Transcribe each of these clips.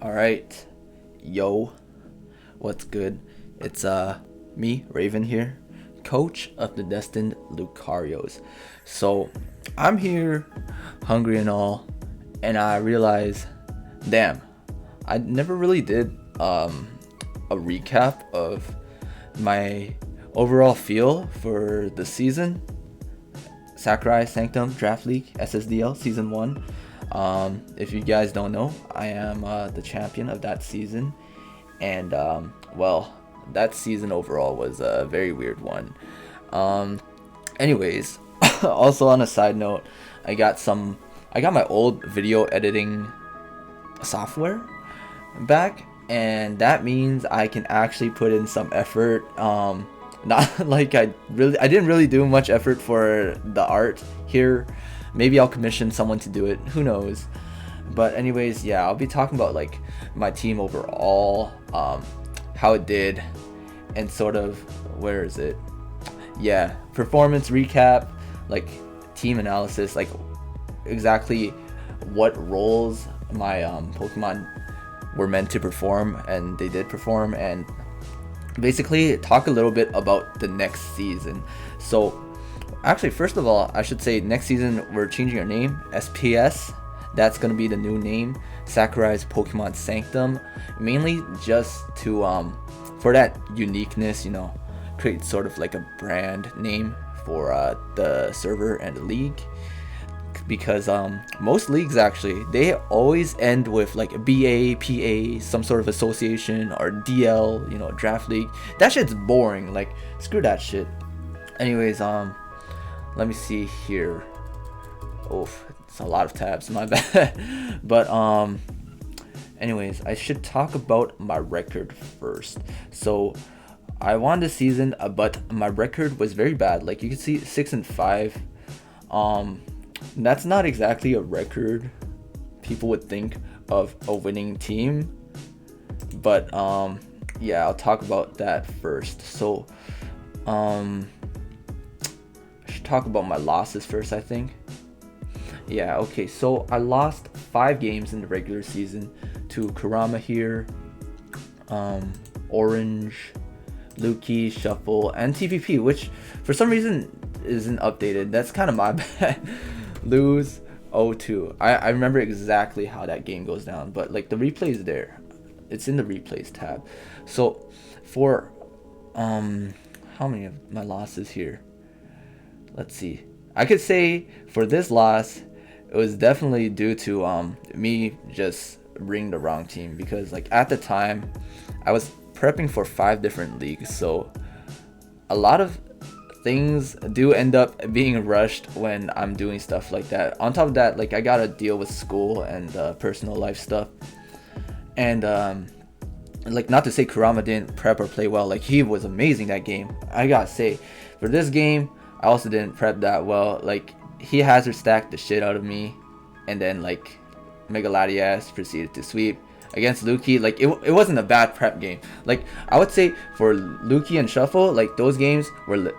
All right, yo, what's good? It's me, Raven here, coach of the Destined Lucarios. So I'm here, hungry and all, and I realize, damn, I never really did a recap of my overall feel for the season. Sakurai Sanctum Draft League SSDL Season 1. If you guys don't know, I am the champion of that season. And, that season overall was a very weird one. Anyways, also on a side note, I got my old video editing software back. And that means I can actually put in some effort. Not like I didn't really do much effort for the art here. Maybe I'll commission someone to do it, who knows. But anyways, yeah, I'll be talking about like my team overall, how it did, and sort of performance recap, like team analysis, like exactly what roles my Pokemon were meant to perform, and they did perform, and basically talk a little bit about the next season. So actually, first of all, I should say next season we're changing our name, SPS. That's going to be the new name, Sakurai's Pokemon Sanctum, mainly just to for that uniqueness, create sort of like a brand name for the server and the league. Because most leagues actually, they always end with like a BA, PA, some sort of association, or DL, draft league. That shit's boring. Like, screw that shit. Anyways, let me see here. Oof, it's a lot of tabs, my bad. But anyways, I should talk about my record first. So I won this season, but my record was very bad. Like you can see, 6-5. That's not exactly a record people would think of a winning team, but I'll talk about that first. So I should talk about my losses first, I think. Yeah, okay, so I lost 5 games in the regular season to Kurama here, Orange, Luki, Shuffle, and TPP, which for some reason isn't updated. That's kind of my bad. Lose 0-2. I remember exactly how that game goes down, but like the replay is there. It's in the replays tab. So for how many of my losses here? Let's see. I could say for this loss, it was definitely due to me just bringing the wrong team, because like at the time I was prepping for 5 different leagues, so a lot of things do end up being rushed when I'm doing stuff like that. On top of that, like I gotta deal with school and personal life stuff, and like not to say Kurama didn't prep or play well. Like he was amazing that game. I gotta say, for this game, I also didn't prep that well. Like he hazard stacked the shit out of me, and then like Mega Latias proceeded to sweep against Luki. Like it wasn't a bad prep game. Like I would say for Luki and Shuffle, like those games were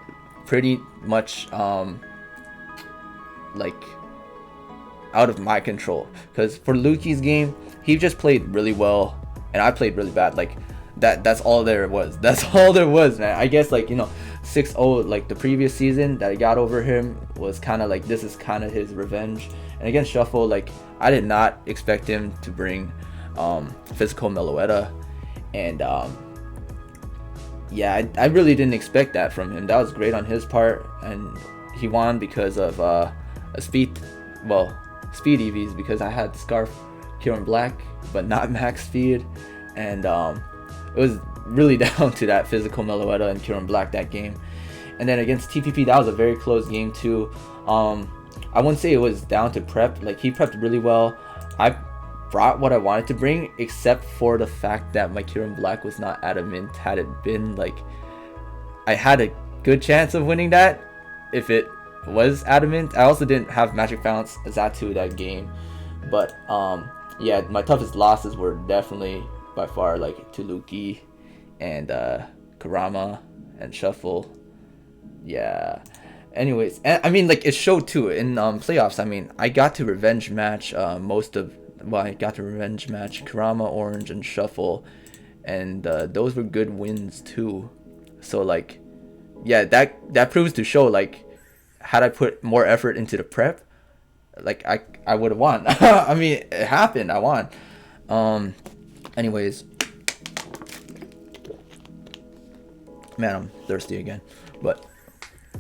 pretty much like out of my control, because for Luki's game, he just played really well and I played really bad. Like that's all there was. That's all there was, man. I guess like 6-0 like the previous season that I got over him was kind of like, this is kind of his revenge. And against Shuffle, like I did not expect him to bring physical Meloetta, and I really didn't expect that from him. That was great on his part, and he won because of speed EVs, because I had Scarf, Kieran Black, but not max speed, and it was really down to that physical Meloetta and Kieran Black that game. And then against TPP, that was a very close game too. I wouldn't say it was down to prep. Like he prepped really well. I brought what I wanted to bring, except for the fact that my Kieran Black was not adamant. Had it been like, I had a good chance of winning that if it was adamant. I also didn't have Magic Bounce Zatu that game, but my toughest losses were definitely by far like to Luki and Kurama and Shuffle. Yeah. Anyways, and I mean, like it showed too in playoffs. I mean, I got to revenge match most of well, I got the revenge match, Kurama, Orange, and Shuffle, and those were good wins too. So like, yeah, that proves to show like, had I put more effort into the prep, like I would have won. I mean, it happened. I won. Anyways, man, I'm thirsty again. But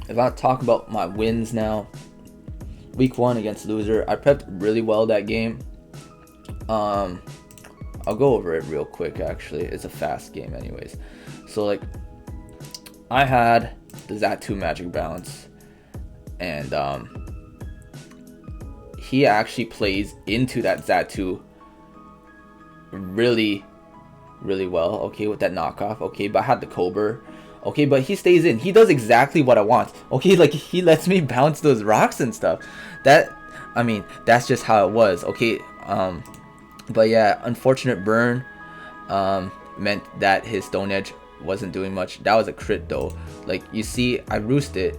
if I talk about my wins now, week 1 against Loser, I prepped really well that game. I'll go over it real quick. Actually, it's a fast game, anyways. So like, I had the Zatu Magic Bounce, and he actually plays into that Zatu really well, okay, with that knockoff, okay, but I had the Cobra, okay, but he stays in. He does exactly what I want, okay, like he lets me bounce those rocks and stuff. That, I mean, that's just how it was, okay. But yeah, unfortunate burn meant that his Stone Edge wasn't doing much. That was a crit though. Like, you see, I roosted.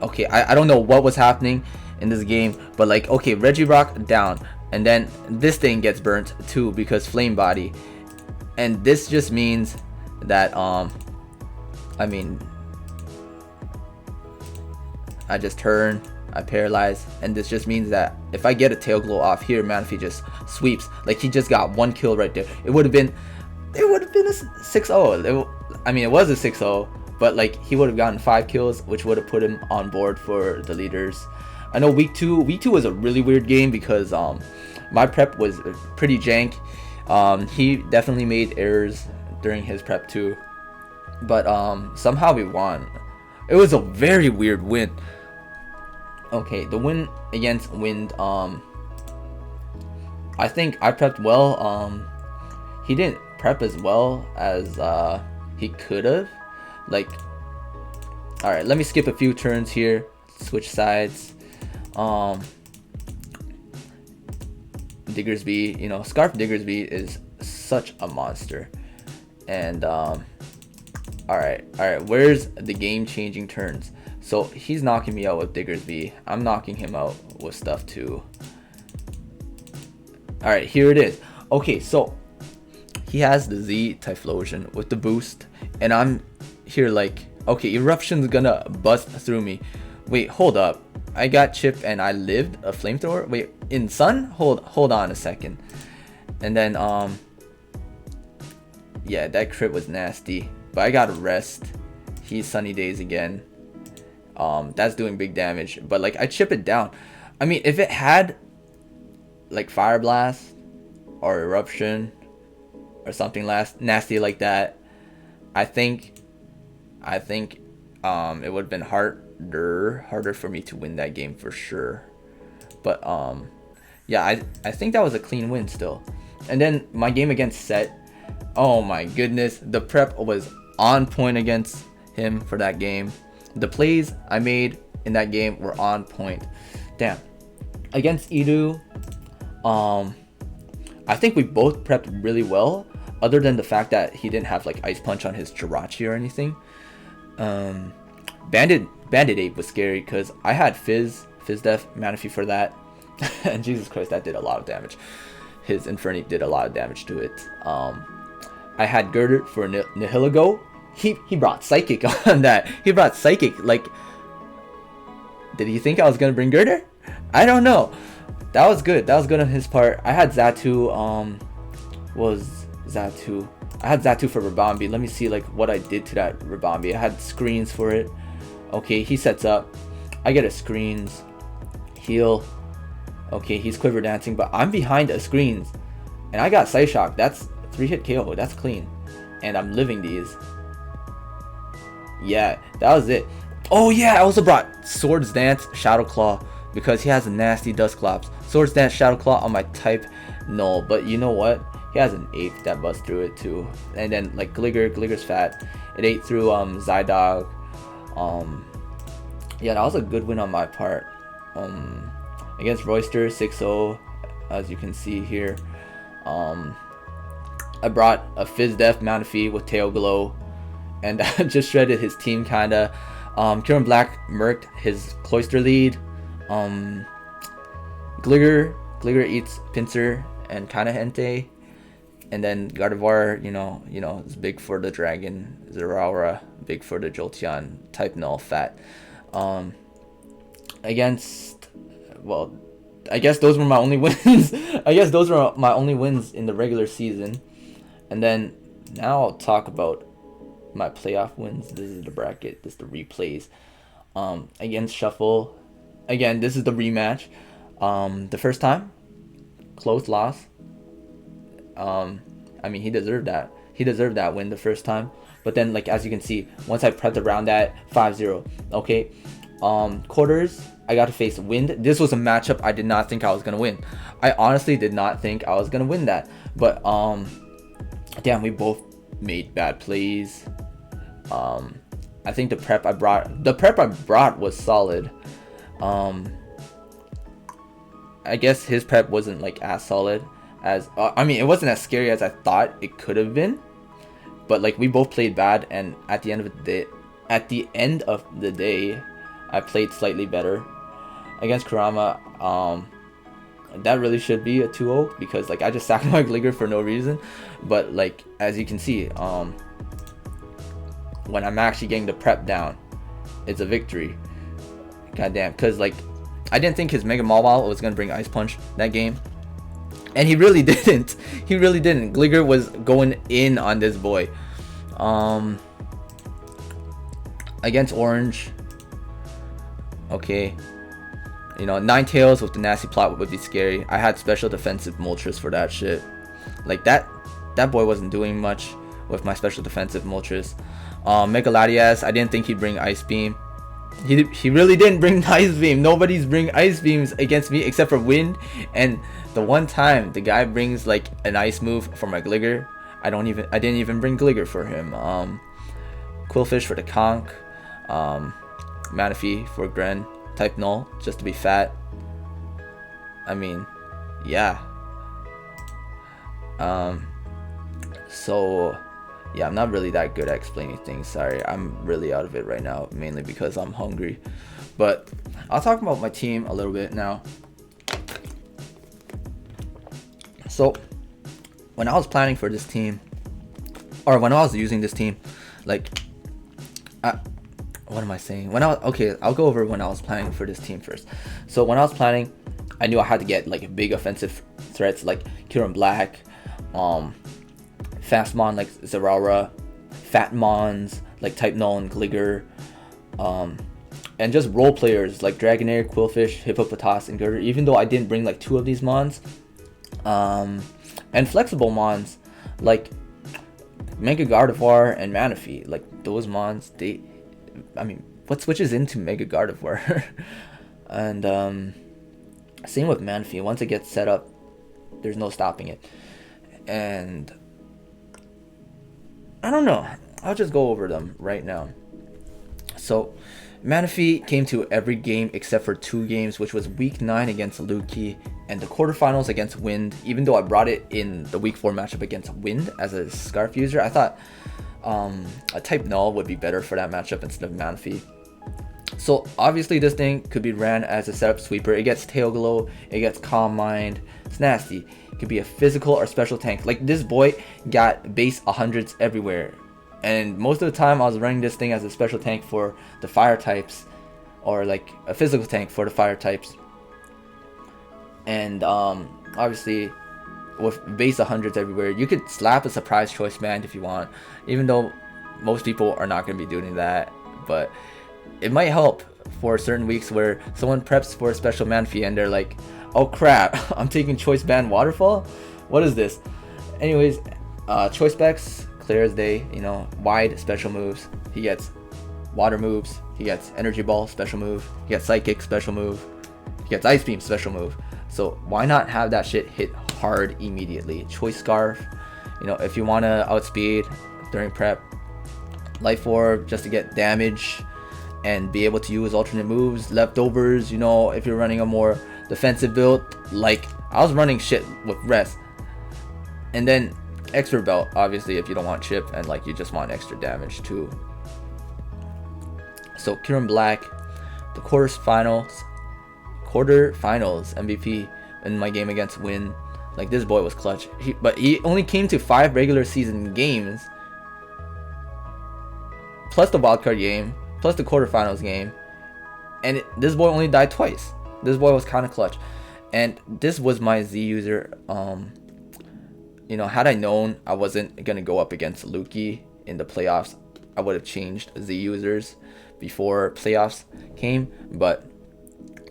Okay, I don't know what was happening in this game, but like, okay, Regirock down, and then this thing gets burnt too because Flame Body, and this just means that I mean, I just turn, I paralyze, and this just means that if I get a Tail Glow off here, Manaphy just sweeps. Like, he just got 1 kill right there. It would have been a 6-0. I mean, it was a 6-0, but like, he would have gotten 5 kills, which would have put him on board for the leaders. I know week two was a really weird game because my prep was pretty jank. He definitely made errors during his prep too, but somehow we won. It was a very weird win. Okay, the win against Wind, I think I prepped well. He didn't prep as well as he could have. Like, all right, let me skip a few turns here, switch sides. Diggersby, you know, Scarf Diggersby is such a monster. And all right, where's the game-changing turns? So he's knocking me out with Diggersby. I'm knocking him out with stuff too. All right, here it is. Okay, so he has the Z Typhlosion with the boost, and I'm here like, okay, Eruption's gonna bust through me. Wait, hold up. I got Chip and I lived a Flamethrower. Wait, in Sun? Hold on a second. And then yeah, that crit was nasty. But I got a rest. He's Sunny Days again. That's doing big damage. But like, I chip it down. I mean, if it had like Fire Blast or Eruption or something nasty like that, I think it would have been harder for me to win that game for sure. But yeah, I think that was a clean win still. And then my game against Set, oh my goodness, the prep was on point against him for that game. The plays I made in that game were on point. Damn. Against Edu, I think we both prepped really well, other than the fact that he didn't have like Ice Punch on his Jirachi or anything. Bandit Ape was scary because I had Fizz Def Manaphy for that. And Jesus Christ, that did a lot of damage. His Inferni did a lot of damage to it. I had Girder for Nihiligo. He brought Psychic on that. He brought Psychic. Like, did he think I was gonna bring Girder? I don't know. That was good. That was good on his part. I had Zatu. I had Zatu for Rabambi. Let me see like what I did to that Rabambi. I had screens for it. Okay, he sets up. I get a screens. Heal. Okay, he's Quiver Dancing, but I'm behind the screens. And I got Psyshock. That's 3-hit KO. That's clean. And I'm living these. Yeah, that was it. Oh yeah, I also brought Swords Dance, Shadow Claw, because he has a nasty Dusclops. Swords Dance, Shadow Claw on my type null, but you know what? He has an 8 that busts through it too. And then like Gligger's fat. It ate through Zydog. Yeah, that was a good win on my part. Against Royster 6-0, as you can see here. I brought a Fizz Def Manaphy with Tail Glow, and I just shredded his team kinda. Kieran Black murked his Cloister lead. Gligger Gligar eats Pinsir and kind of Entei. And then Gardevoir, is big for the Dragon. Zeraora, big for the Jolteon. Type Null, Fat. Against, well, I guess those were my only wins. I guess those were my only wins in the regular season. And then now I'll talk about my playoff wins. This is the bracket. This is the replays. Against Shuffle. Again, this is the rematch. The first time, close loss. I mean, he deserved that. He deserved that win the first time. But then, like, as you can see, once I prepped around that, 5-0. Okay. Quarters, I got to face Wind. This was a matchup I did not think I was going to win. I honestly did not think I was going to win that. But, damn, we both made bad plays. I think the prep I brought was solid. I guess his prep wasn't, like, as solid as, I mean, it wasn't as scary as I thought it could have been. But, like, we both played bad, and at the end of the day, I played slightly better. Against Kurama, that really should be a 2-0 because, like, I just sacked my Gligar for no reason. But, like, as you can see, when I'm actually getting the prep down, it's a victory. Goddamn, because, like, I didn't think his Mega Mawile was going to bring Ice Punch that game. And he really didn't. He really didn't. Gligar was going in on this boy. Against Orange. Okay. Ninetales with the nasty plot would be scary. I had special defensive Moltres for that shit. Like, that boy wasn't doing much with my special defensive Moltres. Mega Latias, I didn't think he'd bring Ice Beam. He really didn't bring Ice Beam. Nobody's bring Ice Beams against me except for Wind. And the one time the guy brings, like, an Ice move for my Gligar, I didn't even bring Gligar for him. Quillfish for the Conch. Manaphy for Gren. Type Null just to be fat. I mean, yeah. So yeah, I'm not really that good at explaining things. Sorry, I'm really out of it right now, mainly because I'm hungry. But I'll talk about my team a little bit now. So when I was planning for this team, or when I was using this team, like, what am I saying? I'll go over when I was planning for this team first. So when I was planning, I knew I had to get, like, big offensive threats like Kyurem Black, Fast Mon like Zeraora, Fat Mons like Type Null and Gligar, and just role players like Dragonair, Quillfish, Hippopotas, and Girder, even though I didn't bring, like, 2 of these Mons. And flexible Mons like Mega Gardevoir and Manaphy. Like, those Mons, what switches into Mega Gardevoir? And same with Manaphy. Once it gets set up, there's no stopping it. And I don't know. I'll just go over them right now. So Manaphy came to every game except for 2 games, which was week 9 against Luki and the quarterfinals against Wind. Even though I brought it in the week 4 matchup against Wind as a Scarf user, I thought a Type Null would be better for that matchup instead of Manaphy. So obviously this thing could be ran as a setup sweeper. It gets Tail Glow, it gets Calm Mind. It's nasty. It could be a physical or special tank. Like, this boy got base 100s everywhere. And most of the time I was running this thing as a special tank for the fire types, or like a physical tank for the fire types. And obviously with base 100s everywhere, you could slap a surprise choice band if you want, even though most people are not going to be doing that. But it might help for certain weeks where someone preps for a special Manaphy and they're like, oh crap, I'm taking choice band Waterfall? What is this? Anyways, choice specs, clear as day, wide special moves. He gets water moves, he gets energy ball special move, he gets psychic special move, he gets ice beam special move. So why not have that shit hit hard immediately? Choice scarf, if you want to outspeed during prep. Life orb just to get damage and be able to use alternate moves. Leftovers, if you're running a more defensive build, like I was running shit with rest. And then extra belt, obviously, if you don't want chip and, like, you just want extra damage too. So Kyurem Black, the quarterfinals MVP in my game against Win. Like, this boy was clutch. But he only came to 5 regular season games, plus the wildcard game, plus the quarterfinals game, and this boy only died twice. This boy was kind of clutch. And this was my Z user. You know, had I known I wasn't gonna go up against Luki in the playoffs, I would have changed Z users before playoffs came. But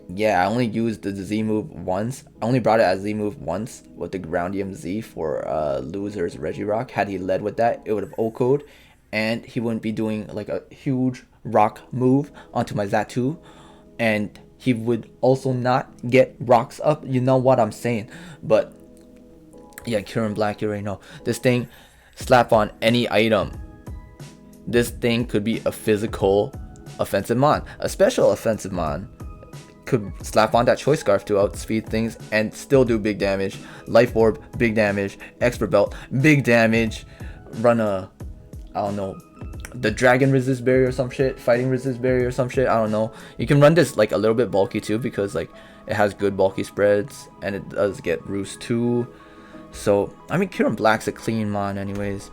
yeah, I only used the Z move once. I only brought it as Z move once with the Groundium Z for losers Regirock. Had he led with that, it would have O-code, and he wouldn't be doing like a huge rock move onto my Zatu, and he would also not get rocks up. You know what I'm saying? But yeah, Kieran Black, you already know. This thing, slap on any item. This thing could be a physical offensive mon, a special offensive mon. Could slap on that choice scarf to outspeed things and still do big damage. Life orb, big damage. Expert belt, big damage. Run a, I don't know, the dragon resist barrier or some shit, fighting resist barrier or some shit, I don't know. You can run this like a little bit bulky too, because like it has good bulky spreads and it does get roost too. So I mean, Kieran Black's a clean mon anyways.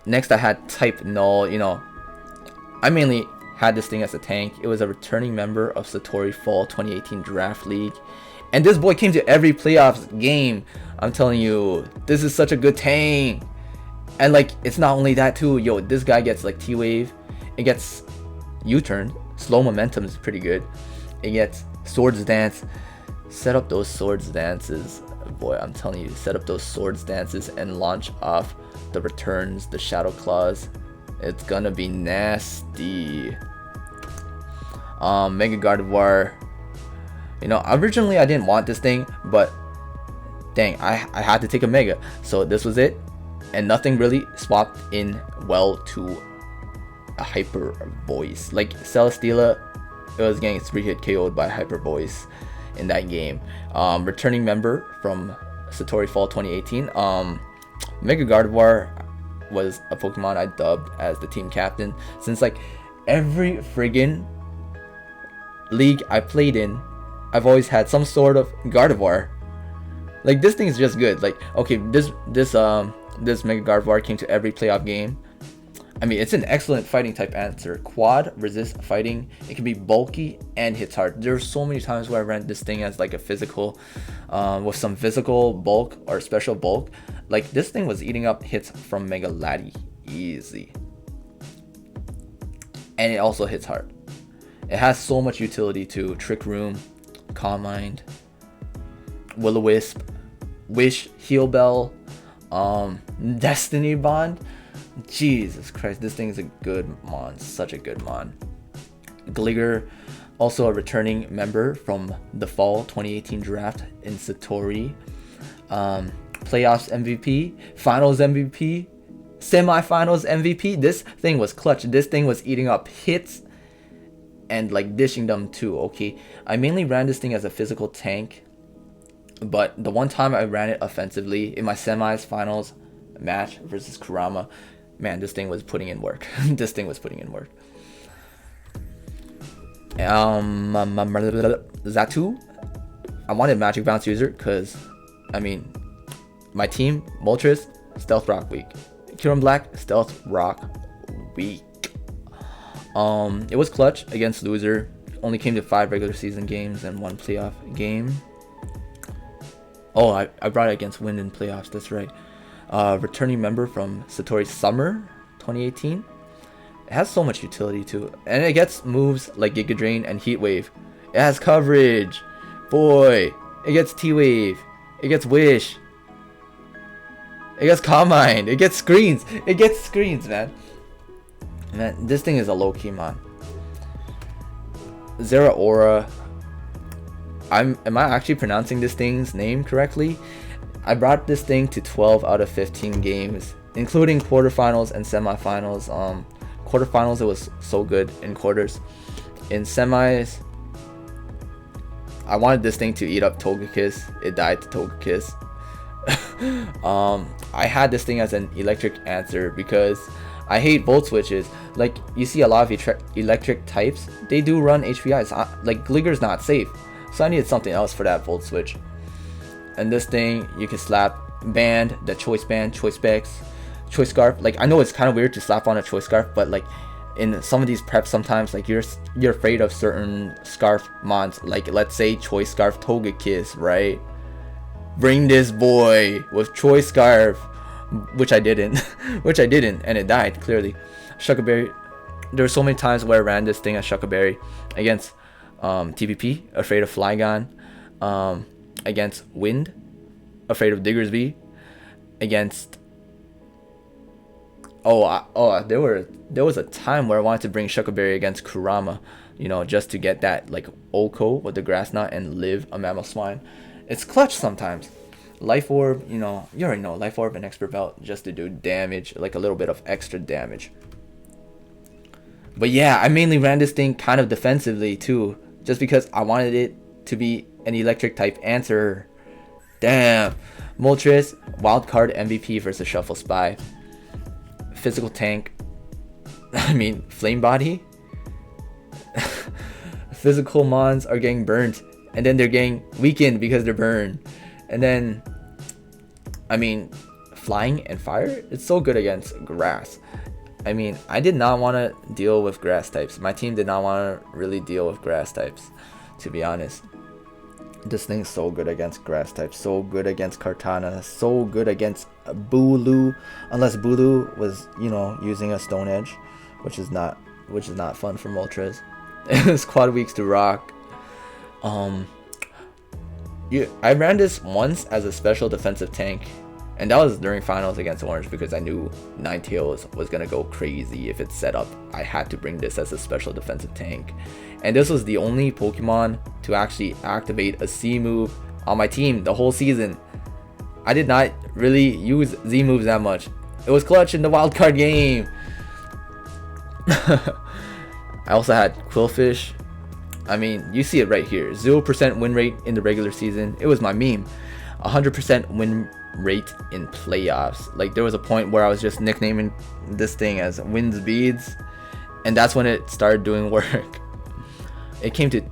Next I had type null. You know, I mainly had this thing as a tank. It was a returning member of Satori Fall 2018 Draft League, and this boy came to every playoffs game. I'm telling you, this is such a good tank. And like, it's not only that too, yo, this guy gets like T-Wave, it gets U-turn, slow momentum is pretty good, it gets Swords Dance. Set up those Swords Dances, boy, I'm telling you, set up those Swords Dances and launch off the returns, the Shadow Claws. It's gonna be nasty. Mega Gardevoir. You know, originally I didn't want this thing, but dang, I had to take a Mega, so this was it. And nothing really swapped in well to a Hyper Voice. Like Celesteela, it was getting 3-hit KO'd by Hyper Voice in that game. Returning member from Satori Fall 2018. Mega Gardevoir was a Pokemon I dubbed as the team captain, since like every friggin' league I played in, I've always had some sort of Gardevoir. Like, this thing is just good. Like, okay, this Mega Gardevoir came to every playoff game. I mean, it's an excellent fighting type answer. Quad, resist, fighting. It can be bulky and hits hard. There's so many times where I ran this thing as like a physical, with some physical bulk or special bulk. Like, this thing was eating up hits from Mega Laddie easy. And it also hits hard. It has so much utility too. Trick Room, Calm Mind, Will-O-Wisp, Wish, Heal Bell, Destiny Bond. Jesus Christ, this thing is a good mon, such a good mon. Gligar, also a returning member from the fall 2018 draft in Satori. Playoffs MVP, finals MVP, semifinals MVP. This thing was clutch. This thing was eating up hits and like dishing them too. Okay, I mainly ran this thing as a physical tank, but the one time I ran it offensively in my semis finals match versus Kurama, man, this thing was putting in work. This thing was putting in work. Zatu, I wanted Magic Bounce user because, I mean, my team, Moltres, Stealth Rock weak. Kieran Black, Stealth Rock weak. It was clutch against loser. Only came to 5 regular season games and 1 playoff game. Oh, I brought it against Wind in playoffs, that's right. Returning member from Satori Summer 2018. It has so much utility too, and it gets moves like Giga Drain and Heat Wave. It has coverage, boy. It gets T-Wave. It gets Wish. It gets Calm Mind. It gets screens. It gets screens, man. Man, this thing is a low-key mon. Zeraora. Am I actually pronouncing this thing's name correctly? I brought this thing to 12 out of 15 games, including quarterfinals and semifinals. Quarterfinals, it was so good in quarters. In semis, I wanted this thing to eat up Togekiss. It died to Togekiss. I had this thing as an electric answer because I hate volt switches. Like, you see a lot of electric types, they do run HPIs. Like, Gligar's not safe. So I needed something else for that volt switch. And this thing, you can slap band, the choice band, choice specs, choice scarf. Like, I know it's kind of weird to slap on a choice scarf, but like in some of these preps, sometimes like you're afraid of certain scarf mods. Like, let's say choice scarf Togekiss, right? Bring this boy with choice scarf, which I didn't, and it died clearly. Shuckleberry. There were so many times where I ran this thing as Shuckleberry against TPP, afraid of Flygon, against Wind, afraid of Diggersby, against there was a time where I wanted to bring Shuckleberry against Kurama, you know, just to get that like Oko with the Grass Knot and live a Mamoswine. It's clutch sometimes. Life Orb, you know, you already know, Life Orb and Expert Belt just to do damage, like a little bit of extra damage. But yeah, I mainly ran this thing kind of defensively too, just because I wanted it to be an electric type answer. Damn. Moltres, wildcard MVP versus Shuffle Spy. Physical tank. I mean, Flame Body. Physical mons are getting burnt, and then they're getting weakened because they're burned. And then, I mean, flying and fire, it's so good against grass. I mean, I did not want to deal with grass types. My team did not want to really deal with grass types, to be honest. This thing's so good against grass types, so good against Kartana, so good against Bulu, unless Bulu was, you know, using a Stone Edge, which is not fun for Moltres. It's quad weeks to rock. I ran this once as a special defensive tank, and that was during finals against Orange because I knew Ninetales was gonna go crazy if it's set up. I had to bring this as a special defensive tank, and this was the only Pokemon to actually activate a C move on my team the whole season. I did not really use Z moves that much. It was clutch in the wildcard game. I also had Quillfish. I mean, you see it right here. 0% win rate in the regular season. It was my meme. 100% win rate in playoffs. Like, there was a point where I was just nicknaming this thing as Wins Beads, and that's when it started doing work. It came to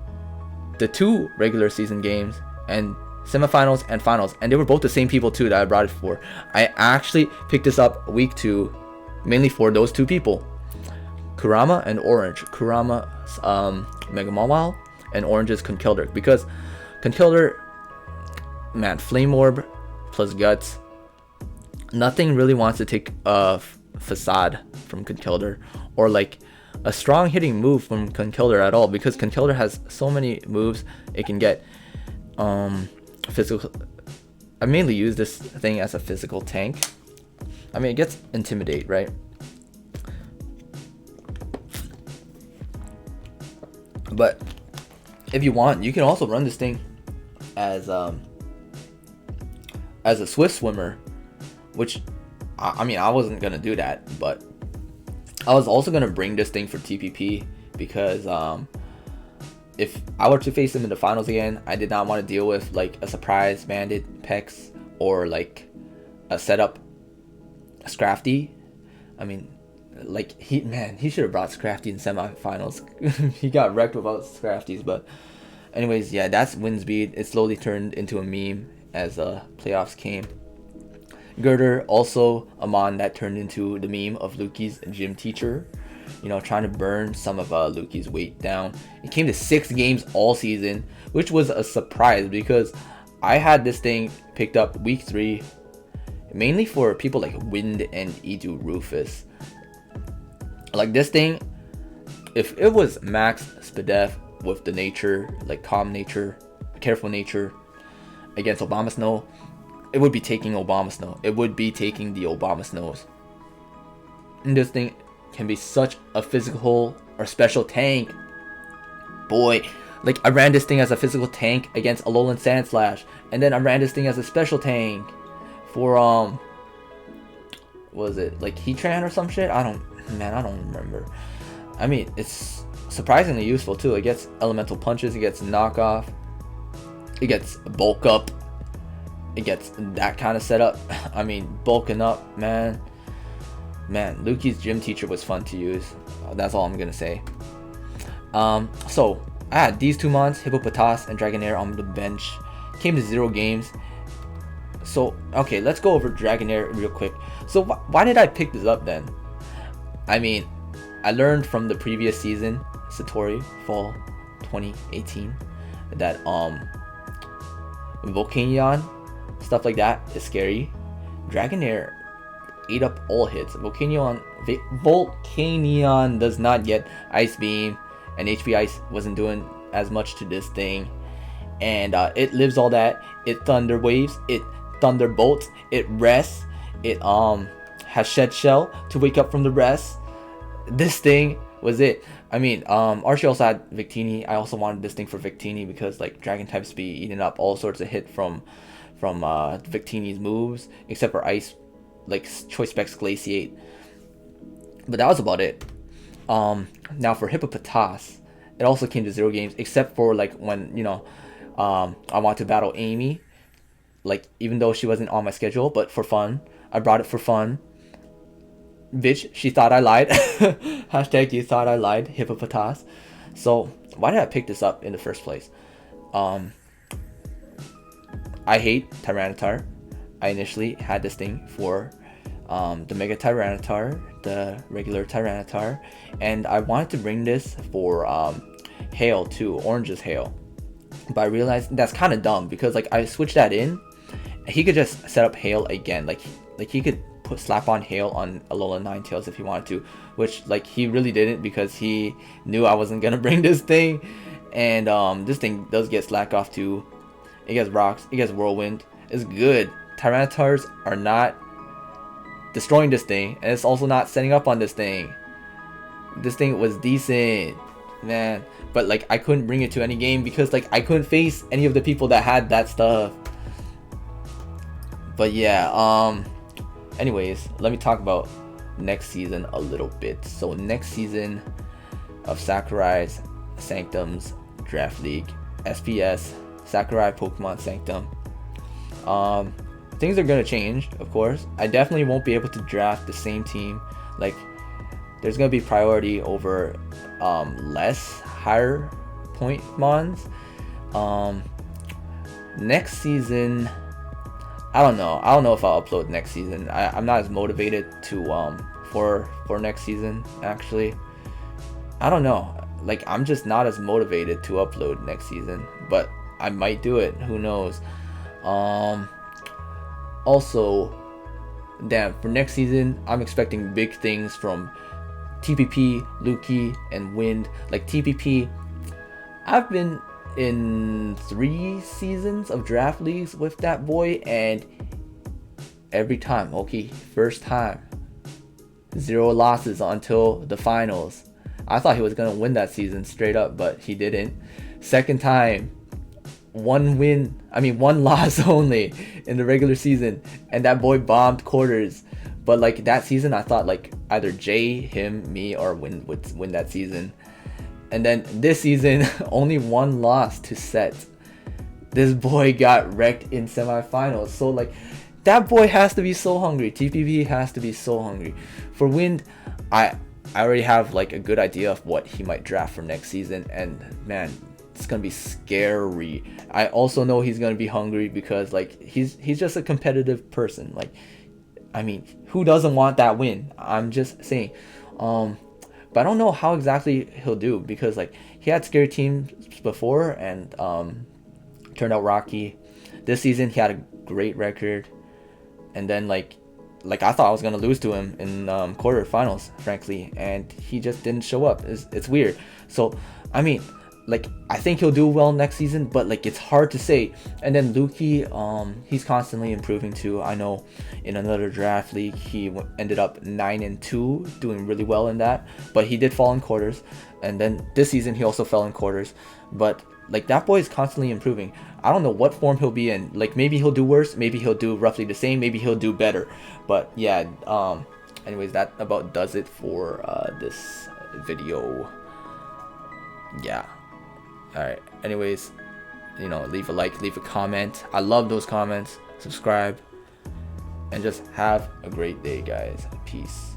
the 2 regular season games and semifinals and finals, and they were both the same people too that I brought it for. I actually picked this up week 2 mainly for those 2 people, Kurama and Orange. Kurama's Mega Mawile and Orange's Conkeldurr, because Conkeldurr, man, Flame Orb plus Guts, nothing really wants to take a facade from Conkeldurr, or like a strong hitting move from Conkeldurr at all, because Conkeldurr has so many moves it can get. Physical. I mainly use this thing as a physical tank. I mean, it gets Intimidate, right? But if you want, you can also run this thing as a Swift Swimmer, which I mean, I wasn't gonna do that, but I was also gonna bring this thing for TPP because if I were to face him in the finals again, I did not want to deal with like a surprise Bandit Pex or like a setup Scrafty. I mean, like he should have brought Scrafty in semifinals. He got wrecked without Scrafties. But anyways, yeah, that's Windspeed. It slowly turned into a meme as playoffs came. Girder, also a mon that turned into the meme of Luki's gym teacher, you know, trying to burn some of Luki's weight down. It came to 6 games all season, which was a surprise because I had this thing picked up week 3 mainly for people like Wind and Edu Rufus. Like, this thing, if it was max Spadef with the nature, like calm nature, careful nature against Obama Snow, it would be taking Obama Snow. It would be taking the Obama Snows. And this thing can be such a physical or special tank. Boy, like I ran this thing as a physical tank against Alolan Sandslash, and then I ran this thing as a special tank for what was it, like Heatran or some shit? I don't remember. I mean, it's surprisingly useful too. It gets elemental punches, it gets knockoff, it gets bulk up, it gets that kind of setup. I mean, bulking up, man, Luki's gym teacher was fun to use. That's all I'm gonna say. So I had these two mons, Hippopotas and Dragonair, on the bench. Came to 0 games. So, okay, let's go over Dragonair real quick. So, why did I pick this up then? I mean, I learned from the previous season, Satori, fall 2018, that Volcanion, stuff like that is scary. Dragonair ate up all hits. Volcanion does not get Ice Beam, and HP Ice wasn't doing as much to this thing. And it lives all that. It Thunder Waves, it Thunderbolts, it rests, it has Shed Shell to wake up from the rest. This thing was it. I mean, Archie also had Victini. I also wanted this thing for Victini because like Dragon types be eating up all sorts of hit from Victini's moves, except for Ice, like Choice Specs Glaciate. But that was about it. Now for Hippopotas, it also came to 0 games, except for like when, you know, I want to battle Amy, like even though she wasn't on my schedule, but for fun. I brought it for fun. Bitch, she thought I lied. Hashtag you thought I lied, Hippopotas. So why did I pick this up in the first place? I hate Tyranitar. I initially had this thing for the Mega Tyranitar, the regular Tyranitar, and I wanted to bring this for Hail too, Orange's Hail. But I realized that's kind of dumb because like I switched that in, he could just set up Hail again. Like he could slap on Hail on Alola Ninetales if he wanted to, which like he really didn't because he knew I wasn't gonna bring this thing. And this thing does get Slack off too. It gets Rocks, it gets Whirlwind. It's good. Tyranitars are not destroying this thing, and it's also not setting up on this thing. This thing was decent, man, but like I couldn't bring it to any game because like I couldn't face any of the people that had that stuff. But yeah, anyways, let me talk about next season a little bit. So next season of Sakurai's Sanctum's Draft League, SPS Sakurai Pokemon Sanctum, things are gonna change, of course. I definitely won't be able to draft the same team. Like there's gonna be priority over less higher point mons. Next season, I don't know if I'll upload next season. I'm not as motivated to for next season, actually. I don't know, like I'm just not as motivated to upload next season, but I might do it, who knows. Also, damn, for next season I'm expecting big things from TPP, Luki, and Wind. Like TPP, I've been in 3 seasons of draft leagues with that boy, and every time, okay, first time, 0 losses until the finals. I thought he was gonna win that season straight up, but he didn't. Second time, 1 loss only in the regular season, and that boy bombed quarters. But like that season, I thought like either Jay, him, me, or Win would win that season. And then this season, only 1 loss to set. This boy got wrecked in semifinals. So like, that boy has to be so hungry. TPP has to be so hungry. For Wind, I already have like a good idea of what he might draft for next season, and man, it's gonna be scary. I also know he's gonna be hungry because like he's just a competitive person. Like, I mean, who doesn't want that win? I'm just saying. But I don't know how exactly he'll do because like he had scary teams before and turned out rocky. This season he had a great record, and then like I thought I was gonna lose to him in quarterfinals, frankly, and he just didn't show up. It's weird. So I mean, like I think he'll do well next season, but like it's hard to say. And then Luki, he's constantly improving too. I know in another draft league he ended up 9-2, doing really well in that, but he did fall in quarters. And then this season he also fell in quarters, but like that boy is constantly improving. I don't know what form he'll be in. Like maybe he'll do worse, maybe he'll do roughly the same, maybe he'll do better. But yeah, anyways, that about does it for this video. Yeah. Alright, anyways, you know, leave a like, leave a comment. I love those comments. Subscribe, and just have a great day, guys. Peace.